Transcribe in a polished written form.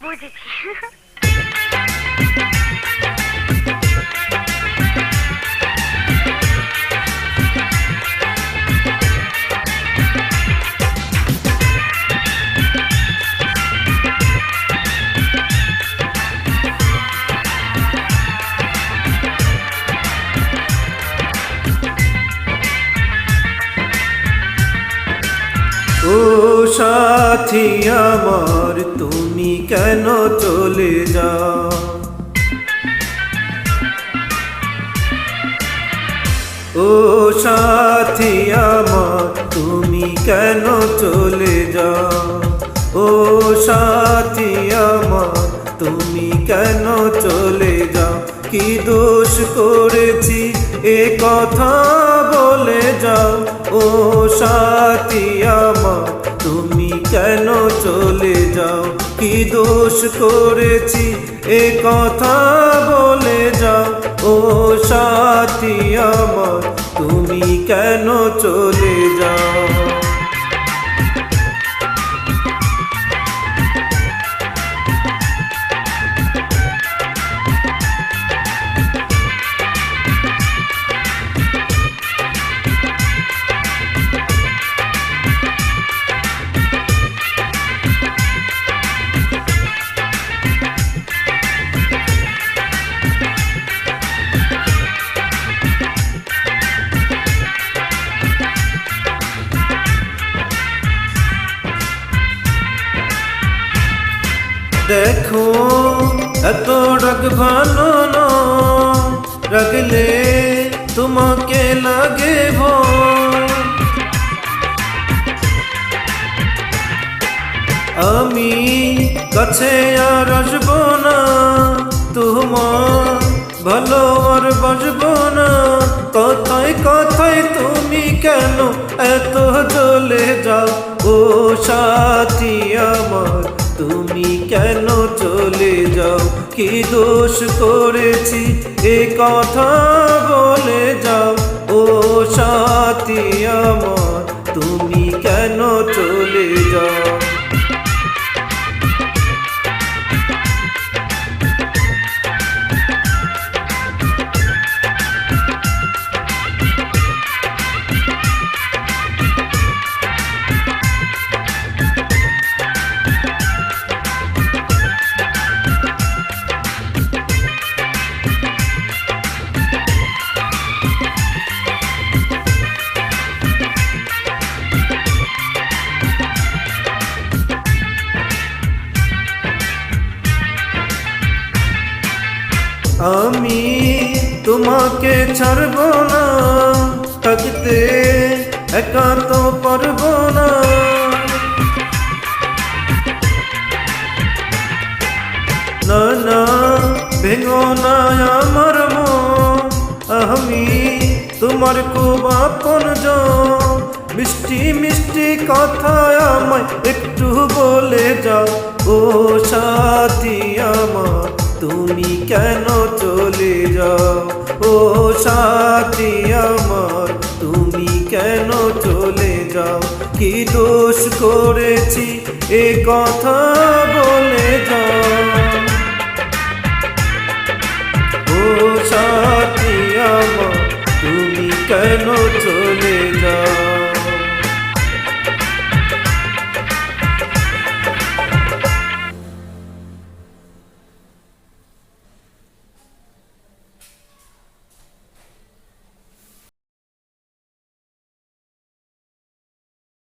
বুঝেছি। ও সাথী আমার তুমি কেন চলে যাও? ও সাথী আমার তুমি কেন চলে যাও? ও সাথী আমার তুমি কেন চলে যাও? কি দোষ করেছি এ কথা বলে যাও? ও সাথী আমার তুমি কেন চলে যাও? কি দোষ করেছি এ কথা বলে যাও? ও সাথী আমার তুমি কেন চলে যাও? দেখো এত রাগ ভালো নয়, রাগলে তোমাকে লাগে ভয়। আমি কাছে আর আসবো না, তোমার ভালো আর বাসবো না। কথায় কথায় তুমি কেন এত চলে যাও? ও সাথী আমার তুমি কেন চলে যাও? কি দোষ করেছি এ কথা বলে যাও? ও সাথী আমার তুমি কেন চলে যাও? আমি তোমাকে ছাড়ব না, থাকতে একা তো পারবো না। না না ভেঙো না আমার মন, আমি তোমার খুব আপনজন। মিষ্টি মিষ্টি কথা আমায় একটু বলে যাও। ও সাথী আমার তুমি কেন চলে যাও? ও সাথী আমার তুমি কেন চলে যাও? কি দোষ করেছি এ কথা বল